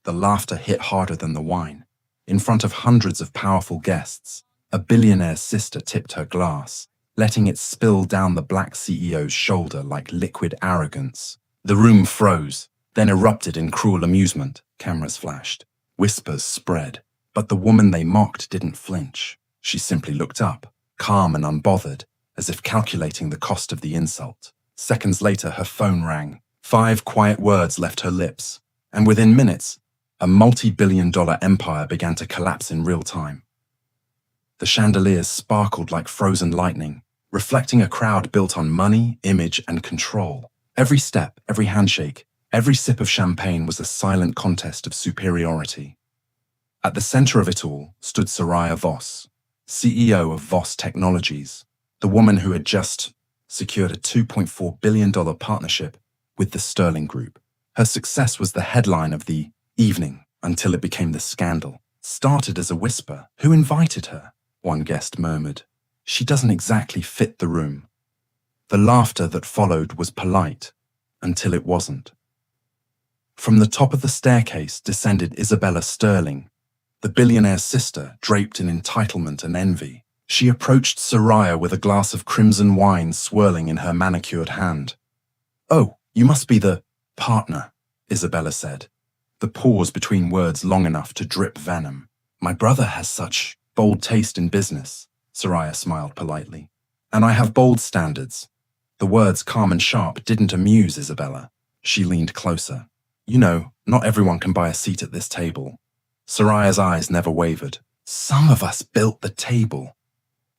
The laughter hit harder than the wine. In front of hundreds of powerful guests, a billionaire's sister tipped her glass, letting it spill down the black CEO's shoulder like liquid arrogance. The room froze, then erupted in cruel amusement. Cameras flashed. Whispers spread. But the woman they mocked didn't flinch. She simply looked up, calm and unbothered, as if calculating the cost of the insult. Seconds later, her phone rang. 5 quiet words left her lips, and within minutes, a multi-billion-dollar empire began to collapse in real time. The chandeliers sparkled like frozen lightning, reflecting a crowd built on money, image, and control. Every step, every handshake, every sip of champagne was a silent contest of superiority. At the center of it all stood Soraya Voss, CEO of Voss Technologies, the woman who had just secured a $2.4 billion partnership with the Sterling Group. Her success was the headline of the evening until it became the scandal. Started as a whisper. "Who invited her?" one guest murmured. "She doesn't exactly fit the room." The laughter that followed was polite until it wasn't. From the top of the staircase descended Isabella Sterling, the billionaire's sister, draped in entitlement and envy. She approached Soraya with a glass of crimson wine swirling in her manicured hand. "Oh, you must be the partner," Isabella said, the pause between words long enough to drip venom. "My brother has such bold taste in business," Soraya smiled politely. "And I have bold standards." The words, calm and sharp, didn't amuse Isabella. She leaned closer. "You know, not everyone can buy a seat at this table." Soraya's eyes never wavered. "Some of us built the table."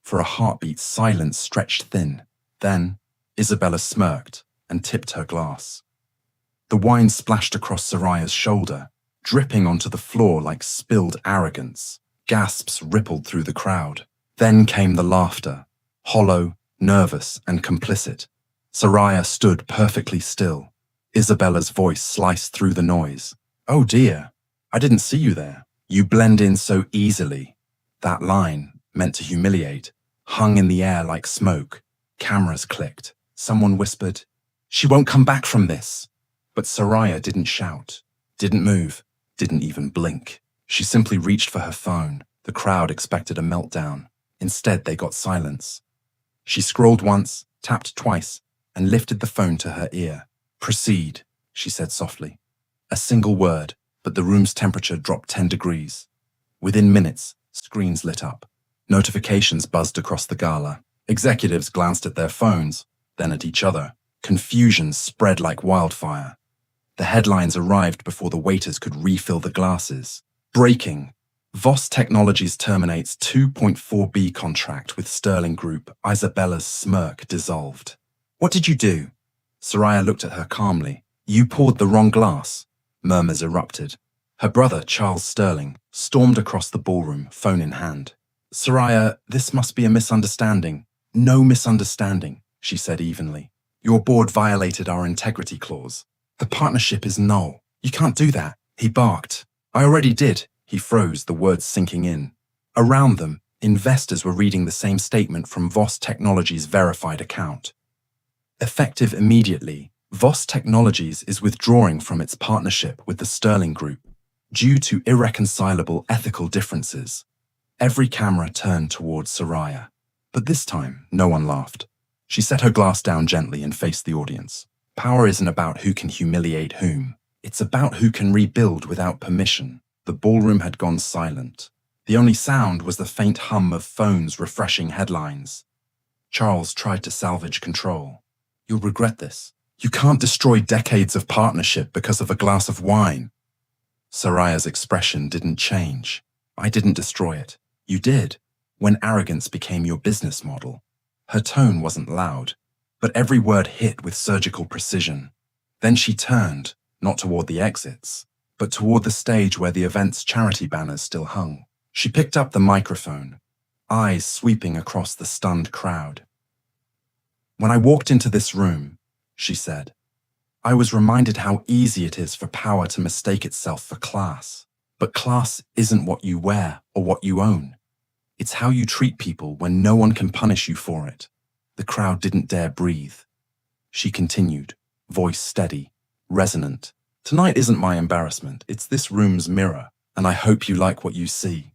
For a heartbeat, silence stretched thin. Then, Isabella smirked and tipped her glass. The wine splashed across Soraya's shoulder, dripping onto the floor like spilled arrogance. Gasps rippled through the crowd. Then came the laughter, hollow, nervous, and complicit. Soraya stood perfectly still. Isabella's voice sliced through the noise. "Oh dear, I didn't see you there. You blend in so easily." That line, meant to humiliate, hung in the air like smoke. Cameras clicked. Someone whispered, "She won't come back from this." But Soraya didn't shout, didn't move, didn't even blink. She simply reached for her phone. The crowd expected a meltdown. Instead, they got silence. She scrolled once, tapped twice, and lifted the phone to her ear. "Proceed," she said softly. A single word, but the room's temperature dropped 10 degrees. Within minutes, screens lit up. Notifications buzzed across the gala. Executives glanced at their phones, then at each other. Confusion spread like wildfire. The headlines arrived before the waiters could refill the glasses. Breaking. Voss Technologies terminates $2.4 billion contract with Sterling Group. Isabella's smirk dissolved. "What did you do?" Soraya looked at her calmly. "You poured the wrong glass." Murmurs erupted. Her brother, Charles Sterling, stormed across the ballroom, phone in hand. "Soraya, this must be a misunderstanding." "No misunderstanding," she said evenly. "Your board violated our integrity clause. The partnership is null. You can't do that." He barked. "I already did." He froze, the words sinking in. Around them, investors were reading the same statement from Voss Technologies' verified account. Effective immediately, Voss Technologies is withdrawing from its partnership with the Sterling Group due to irreconcilable ethical differences. Every camera turned towards Soraya, but this time no one laughed. She set her glass down gently and faced the audience. Power isn't about who can humiliate whom. It's about who can rebuild without permission. The ballroom had gone silent. The only sound was the faint hum of phones refreshing headlines. Charles tried to salvage control. "You'll regret this. You can't destroy decades of partnership because of a glass of wine." Soraya's expression didn't change. "I didn't destroy it. You did, when arrogance became your business model." Her tone wasn't loud, but every word hit with surgical precision. Then she turned, not toward the exits, but toward the stage where the event's charity banners still hung. She picked up the microphone, eyes sweeping across the stunned crowd. "When I walked into this room," she said, "I was reminded how easy it is for power to mistake itself for class. But class isn't what you wear or what you own. It's how you treat people when no one can punish you for it." The crowd didn't dare breathe. She continued, voice steady, resonant. Tonight isn't my embarrassment, it's this room's mirror, and I hope you like what you see.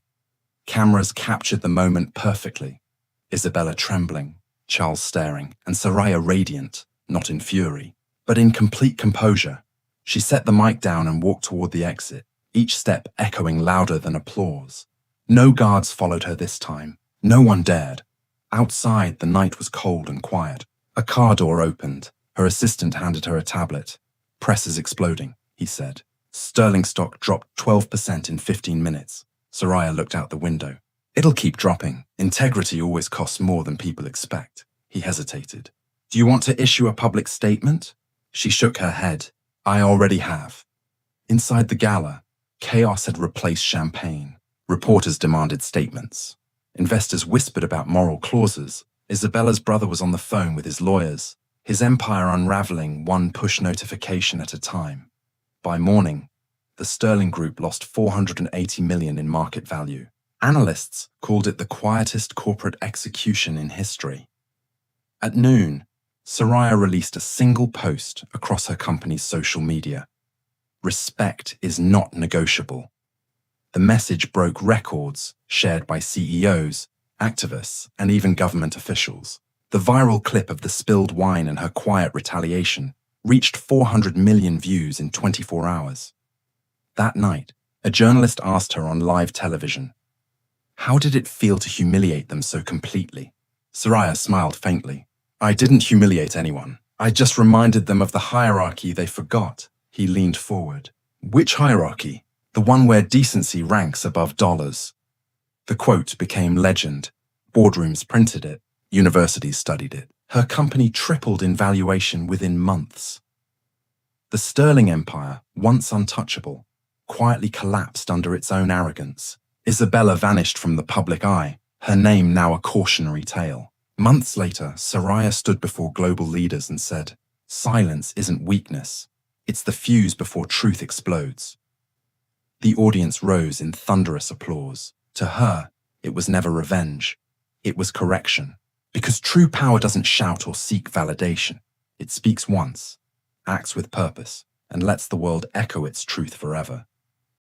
Cameras captured the moment perfectly. Isabella trembling, Charles staring, and Soraya radiant, not in fury, but in complete composure. She set the mic down and walked toward the exit, each step echoing louder than applause. No guards followed her this time. No one dared. Outside, the night was cold and quiet. A car door opened. Her assistant handed her a tablet. "Press is exploding," he said. Sterling stock dropped 12% in 15 minutes. Soraya looked out the window. "It'll keep dropping. Integrity always costs more than people expect." He hesitated. "Do you want to issue a public statement?" She shook her head. "I already have." Inside the gala, chaos had replaced champagne. Reporters demanded statements. Investors whispered about moral clauses. Isabella's brother was on the phone with his lawyers, his empire unraveling one push notification at a time. By morning, the Sterling Group lost $480 million in market value. Analysts called it the quietest corporate execution in history. At noon, Soraya released a single post across her company's social media. "Respect is not negotiable." The message broke records shared by CEOs, activists, and even government officials. The viral clip of the spilled wine and her quiet retaliation reached 400 million views in 24 hours. That night, a journalist asked her on live television, how did it feel to humiliate them so completely? Soraya smiled faintly. "I didn't humiliate anyone. I just reminded them of the hierarchy they forgot." He leaned forward. "Which hierarchy?" "The one where decency ranks above dollars." The quote became legend. Boardrooms printed it. Universities studied it. Her company tripled in valuation within months. The Sterling Empire, once untouchable, quietly collapsed under its own arrogance. Isabella vanished from the public eye, her name now a cautionary tale. Months later, Soraya stood before global leaders and said, "Silence isn't weakness. It's the fuse before truth explodes." The audience rose in thunderous applause. To her, it was never revenge. It was correction. Because true power doesn't shout or seek validation. It speaks once, acts with purpose, and lets the world echo its truth forever.